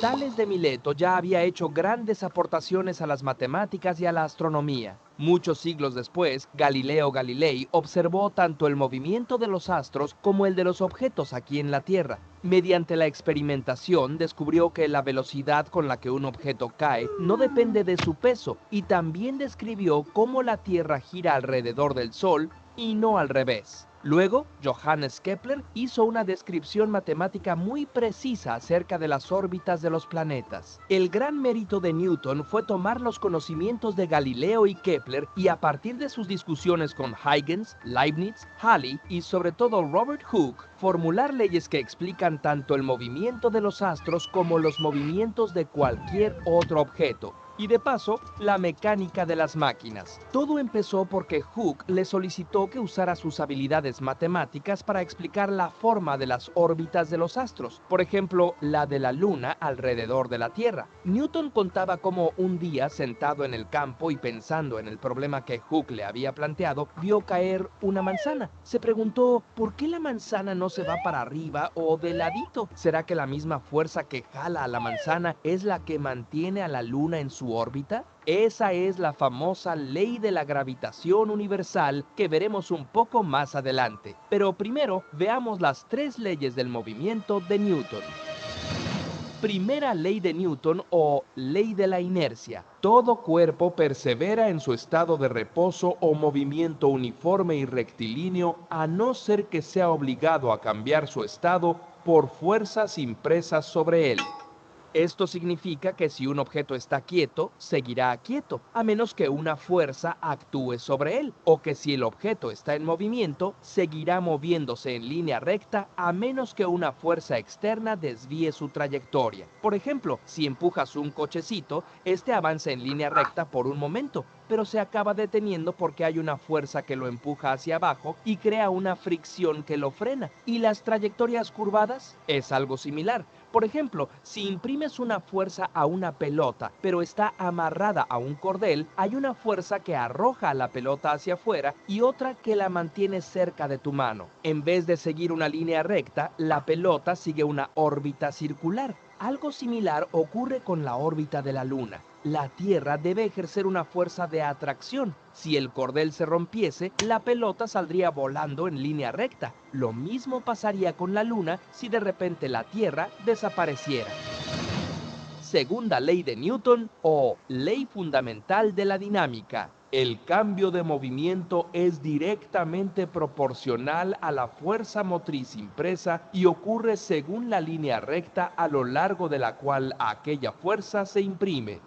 Tales de Mileto ya había hecho grandes aportaciones a las matemáticas y a la astronomía. Muchos siglos después, Galileo Galilei observó tanto el movimiento de los astros como el de los objetos aquí en la Tierra. Mediante la experimentación descubrió que la velocidad con la que un objeto cae no depende de su peso y también describió cómo la Tierra gira alrededor del Sol y no al revés. Luego, Johannes Kepler hizo una descripción matemática muy precisa acerca de las órbitas de los planetas. El gran mérito de Newton fue tomar los conocimientos de Galileo y Kepler y a partir de sus discusiones con Huygens, Leibniz, Halley y sobre todo Robert Hooke, formular leyes que explican tanto el movimiento de los astros como los movimientos de cualquier otro objeto. Y de paso, la mecánica de las máquinas. Todo empezó porque Hooke le solicitó que usara sus habilidades matemáticas para explicar la forma de las órbitas de los astros, por ejemplo, la de la Luna alrededor de la Tierra. Newton contaba cómo un día, sentado en el campo y pensando en el problema que Hooke le había planteado, vio caer una manzana. Se preguntó, ¿por qué la manzana no se va para arriba o de ladito? ¿Será que la misma fuerza que jala a la manzana es la que mantiene a la Luna en su órbita? Esa es la famosa ley de la gravitación universal que veremos un poco más adelante. Pero primero veamos las 3 leyes del movimiento de Newton. Primera ley de Newton o ley de la inercia. Todo cuerpo persevera en su estado de reposo o movimiento uniforme y rectilíneo a no ser que sea obligado a cambiar su estado por fuerzas impresas sobre él. Esto significa que si un objeto está quieto, seguirá quieto, a menos que una fuerza actúe sobre él, o que si el objeto está en movimiento, seguirá moviéndose en línea recta a menos que una fuerza externa desvíe su trayectoria. Por ejemplo, si empujas un cochecito, este avanza en línea recta por un momento, pero se acaba deteniendo porque hay una fuerza que lo empuja hacia abajo y crea una fricción que lo frena. ¿Y las trayectorias curvadas? Es algo similar. Por ejemplo, si imprimes una fuerza a una pelota, pero está amarrada a un cordel, hay una fuerza que arroja la pelota hacia afuera y otra que la mantiene cerca de tu mano. En vez de seguir una línea recta, la pelota sigue una órbita circular. Algo similar ocurre con la órbita de la Luna. La Tierra debe ejercer una fuerza de atracción. Si el cordel se rompiese, la pelota saldría volando en línea recta. Lo mismo pasaría con la Luna si de repente la Tierra desapareciera. Segunda ley de Newton o ley fundamental de la dinámica. El cambio de movimiento es directamente proporcional a la fuerza motriz impresa y ocurre según la línea recta a lo largo de la cual aquella fuerza se imprime.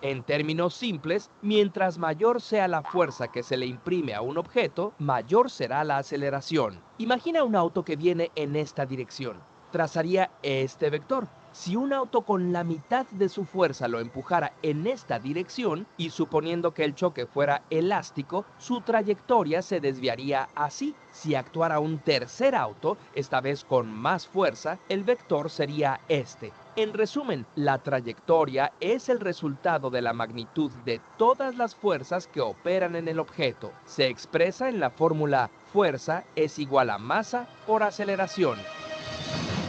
En términos simples, mientras mayor sea la fuerza que se le imprime a un objeto, mayor será la aceleración. Imagina un auto que viene en esta dirección. Trazaría este vector. Si un auto con la mitad de su fuerza lo empujara en esta dirección, y suponiendo que el choque fuera elástico, su trayectoria se desviaría así. Si actuara un tercer auto, esta vez con más fuerza, el vector sería este. En resumen, la trayectoria es el resultado de la magnitud de todas las fuerzas que operan en el objeto. Se expresa en la fórmula fuerza es igual a masa por aceleración.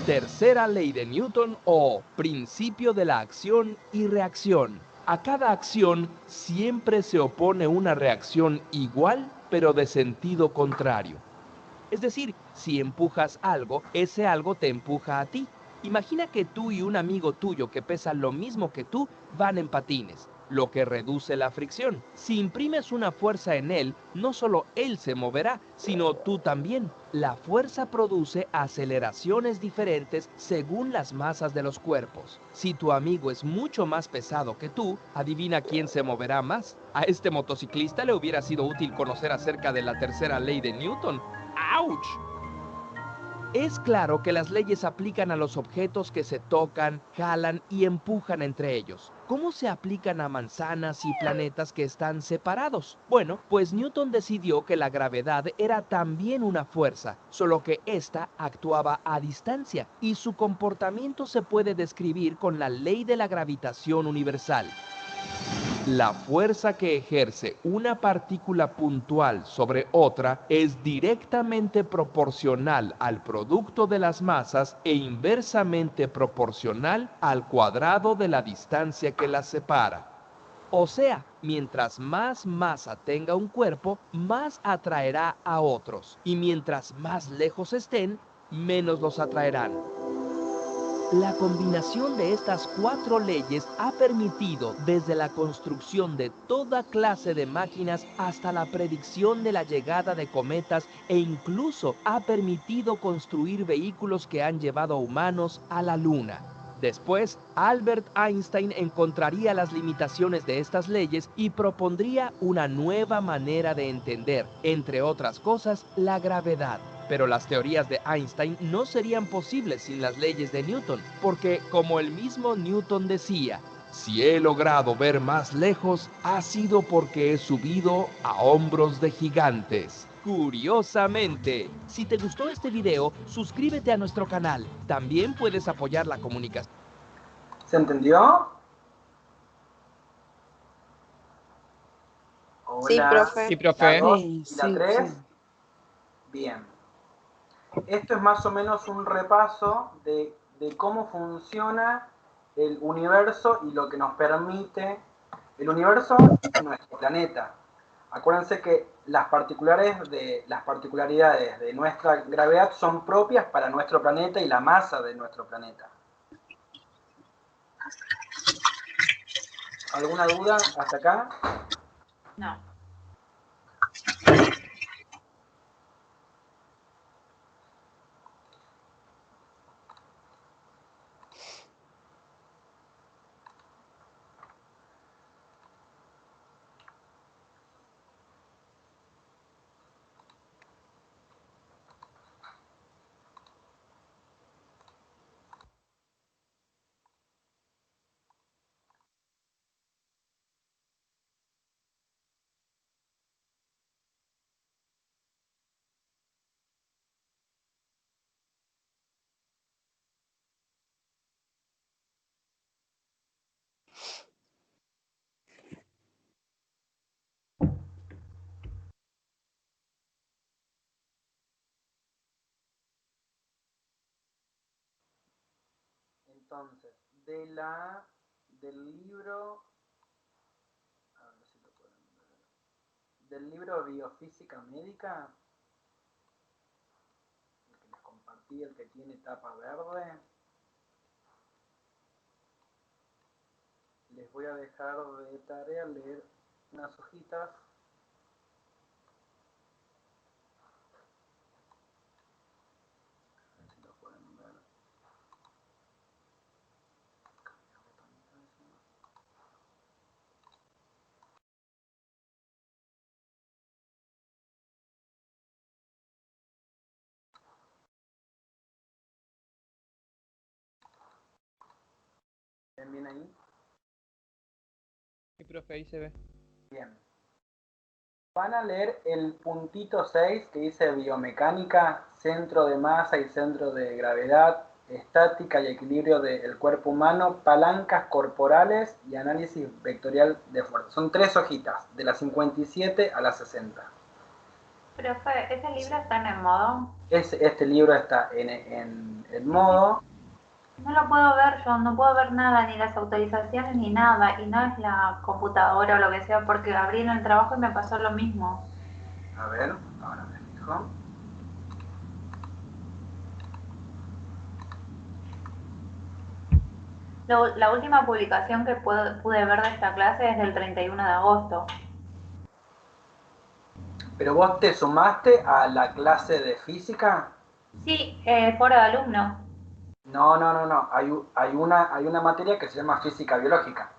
Tercera ley de Newton o principio de la acción y reacción. A cada acción siempre se opone una reacción igual pero de sentido contrario. Es decir, si empujas algo, ese algo te empuja a ti. Imagina que tú y un amigo tuyo que pesa lo mismo que tú van en patines, lo que reduce la fricción. Si imprimes una fuerza en él, no solo él se moverá, sino tú también. La fuerza produce aceleraciones diferentes según las masas de los cuerpos. Si tu amigo es mucho más pesado que tú, adivina quién se moverá más. A este motociclista le hubiera sido útil conocer acerca de la tercera ley de Newton. ¡Auch! Es claro que las leyes aplican a los objetos que se tocan, jalan y empujan entre ellos. ¿Cómo se aplican a manzanas y planetas que están separados? Bueno, pues Newton decidió que la gravedad era también una fuerza, solo que ésta actuaba a distancia y su comportamiento se puede describir con la ley de la gravitación universal. La fuerza que ejerce una partícula puntual sobre otra es directamente proporcional al producto de las masas e inversamente proporcional al cuadrado de la distancia que las separa. O sea, mientras más masa tenga un cuerpo, más atraerá a otros, y mientras más lejos estén, menos los atraerán. La combinación de estas cuatro leyes ha permitido desde la construcción de toda clase de máquinas hasta la predicción de la llegada de cometas e incluso ha permitido construir vehículos que han llevado a humanos a la Luna. Después, Albert Einstein encontraría las limitaciones de estas leyes y propondría una nueva manera de entender, entre otras cosas, la gravedad. Pero las teorías de Einstein no serían posibles sin las leyes de Newton, porque, como el mismo Newton decía, si he logrado ver más lejos, ha sido porque he subido a hombros de gigantes. Curiosamente, si te gustó este video, suscríbete a nuestro canal. También puedes apoyar la comunicación. ¿Se entendió? Sí, Hola. profe. Sí, profe. ¿La 2 Sí, y la sí, 3? sí. Bien. Esto es más o menos un repaso de cómo funciona el universo y lo que nos permite el universo y nuestro planeta. Acuérdense que las particularidades de nuestra gravedad son propias para nuestro planeta y la masa de nuestro planeta. ¿Alguna duda hasta acá? No. Entonces, del libro, a ver si lo pueden ver, del libro Biofísica Médica, el que les compartí, el que tiene tapa verde, les voy a dejar de tarea leer unas hojitas. A ver si lo pueden ver. ¿Ven bien ahí? Sí, profe, ahí se ve. Bien. Van a leer el puntito 6 que dice biomecánica, centro de masa y centro de gravedad, estática y equilibrio del cuerpo humano, palancas corporales y análisis vectorial de fuerza. Son 3 hojitas, de las 57 a las 60. Profe, ¿ese libro está en el modo? Este libro está en modo. No lo puedo ver yo, no puedo ver nada, ni las autorizaciones ni nada, y no es la computadora o lo que sea, porque abrí en el trabajo y me pasó lo mismo. A ver, ahora me fijo. La última publicación que pude ver de esta clase es del 31 de agosto. ¿Pero vos te sumaste a la clase de física? Sí, foro de alumnos. No. Hay una materia que se llama física biológica.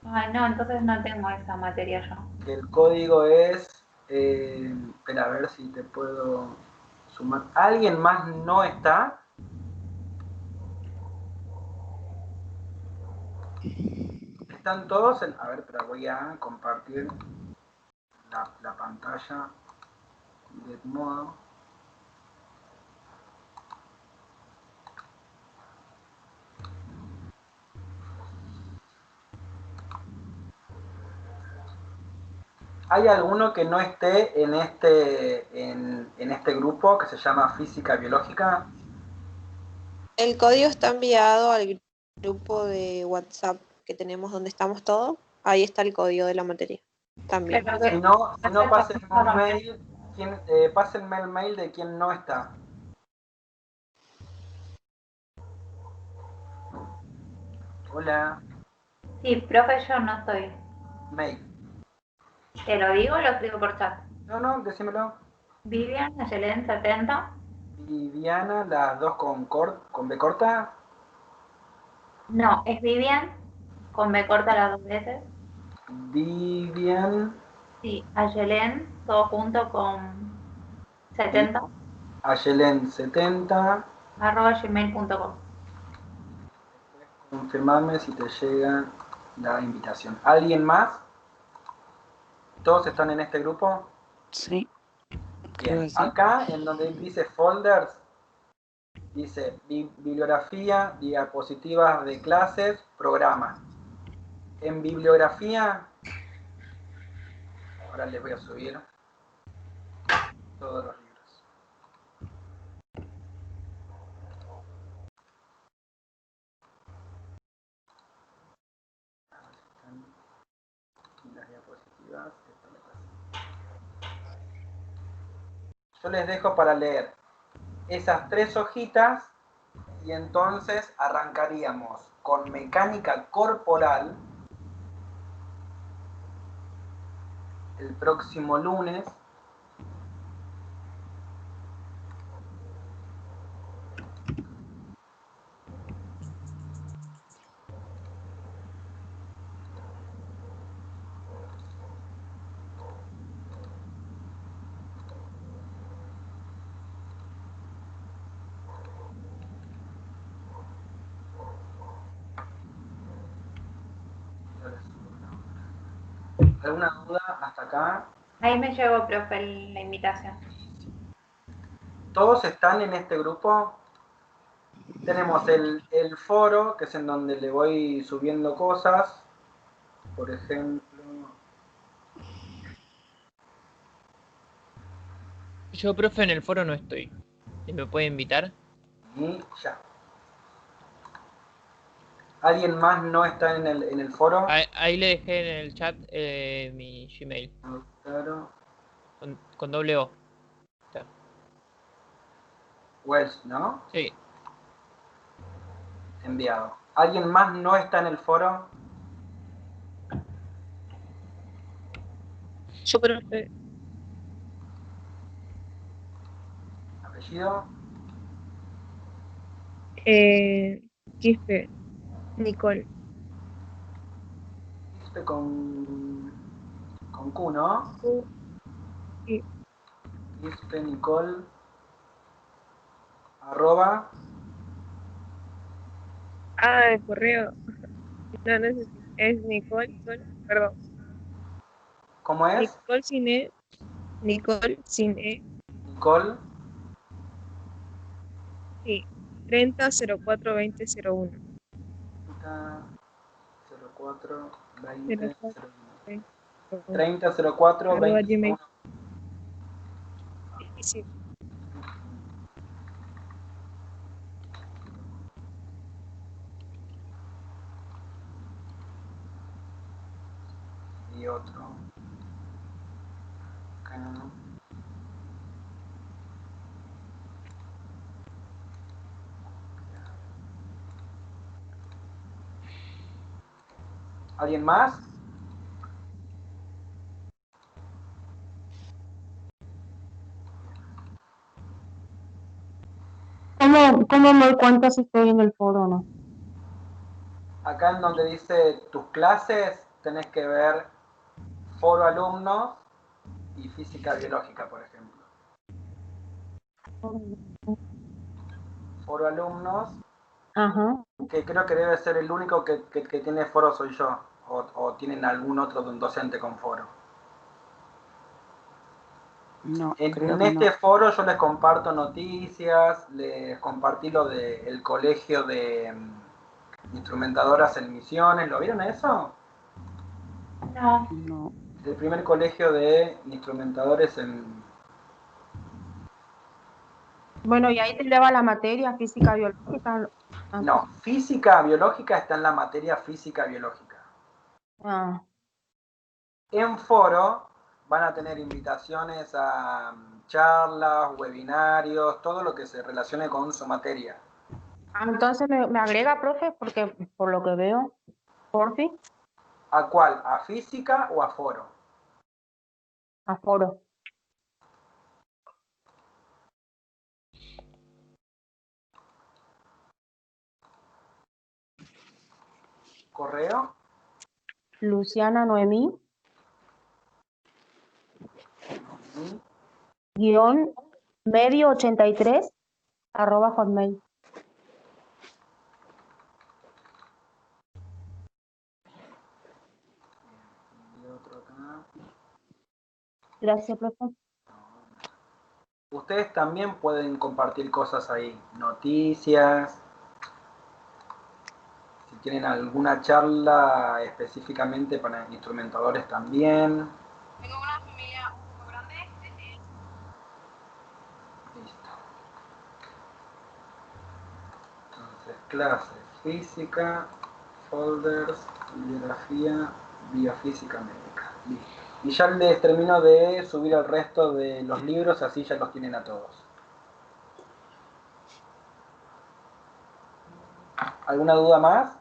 Ay, no, entonces no tengo esa materia yo. Que el código es... espera, a ver si te puedo sumar. ¿Alguien más no está? ¿Están todos? A ver, pero voy a compartir la pantalla de modo. ¿Hay alguno que no esté en este grupo que se llama Física Biológica? El código está enviado al grupo de WhatsApp que tenemos donde estamos todos. Ahí está el código de la materia también. Si no, pásenme un mail. Pásenme el mail de quien no está. Hola. Sí, profe, yo no estoy. Mail. ¿Te lo digo o lo escribo por chat? No, decímelo. Vivian Ayelen 70. Viviana, las dos con B corta. No, es Vivian, con B corta las 2 veces. Vivian. Sí, Ayelen, todo junto con 70, Ayelen70. @gmail.com. Confirmame si te llega la invitación. ¿Alguien más? ¿Todos están en este grupo? Sí. Bien. Acá, en donde dice folders, dice bibliografía, diapositivas de clases, programas. En bibliografía, ahora les voy a subir todos los libros. Y las diapositivas, yo les dejo para leer esas 3 hojitas y entonces arrancaríamos con mecánica corporal el próximo lunes. ¿Alguna duda hasta acá? Ahí me llegó, profe, la invitación. ¿Todos están en este grupo? Tenemos el foro, que es en donde le voy subiendo cosas. Por ejemplo... Yo, profe, en el foro no estoy. ¿Y me puede invitar? Y ya. ¿Alguien más no está en el foro? Ahí le dejé en el chat mi Gmail. Claro. Con doble O. Está. Welsh, ¿no? Sí. Enviado. ¿Alguien más no está en el foro? Yo, profe. ¿Apellido? Quispe. Nicole. Quispe con Q, ¿no? Sí. Quispe Nicole @ El correo. No, no es Nicole, perdón. ¿Cómo es? Nicole sin E. Nicole sin E. Nicole. Sí. 30 04 20 01. 04 20 Sí. 30 04 Arroba 20 Gmail. 01. Sí. Y otro. Acá. ¿Alguien más? ¿Cómo me doy cuenta si estoy en el foro o no? Acá en donde dice tus clases, tenés que ver foro alumnos y física biológica, por ejemplo. Foro alumnos, Ajá. que creo que debe ser el único que tiene foro soy yo, o tienen algún otro docente con foro. No, creo En que este no. foro yo les comparto noticias, les compartí lo del colegio de instrumentadoras en Misiones, ¿lo vieron eso? No. No. El primer colegio de instrumentadores en... Bueno, y ahí te lleva la materia física biológica. No, física biológica está en la materia física biológica. Ah. En foro van a tener invitaciones a charlas, webinarios, todo lo que se relacione con su materia. Entonces me agrega, profe, porque por lo que veo, porfi, ¿A cuál? ¿A física o a foro? a foro. ¿Correo? Luciana Noemí, ¿Sí? _medio83 @hotmail. Y otro acá. Gracias, profe. Ustedes también pueden compartir cosas ahí, noticias. Si tienen alguna charla específicamente para instrumentadores también. Tengo una familia un poco grande. Listo. Entonces, clases, física, folders, bibliografía, biofísica médica. Listo. Y ya les termino de subir el resto de los libros, así ya los tienen a todos. ¿Alguna duda más?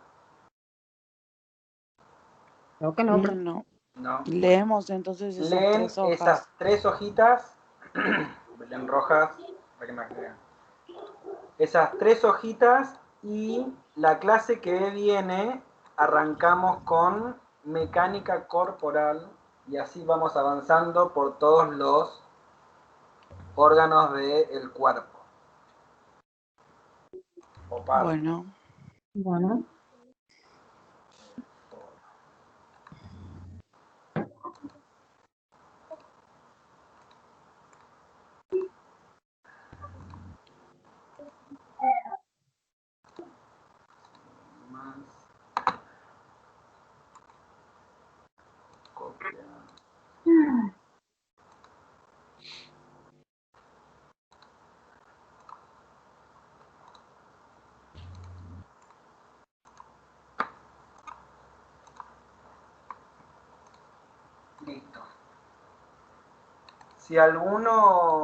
Creo que no, profe. No. No. Leemos entonces esas Leen 3 hojas. esas 3 hojitas, leen rojas, para que me vean. Esas 3 hojitas y la clase que viene arrancamos con mecánica corporal y así vamos avanzando por todos los órganos del cuerpo. O parte. Bueno. Bueno. Más. Copia. Si alguno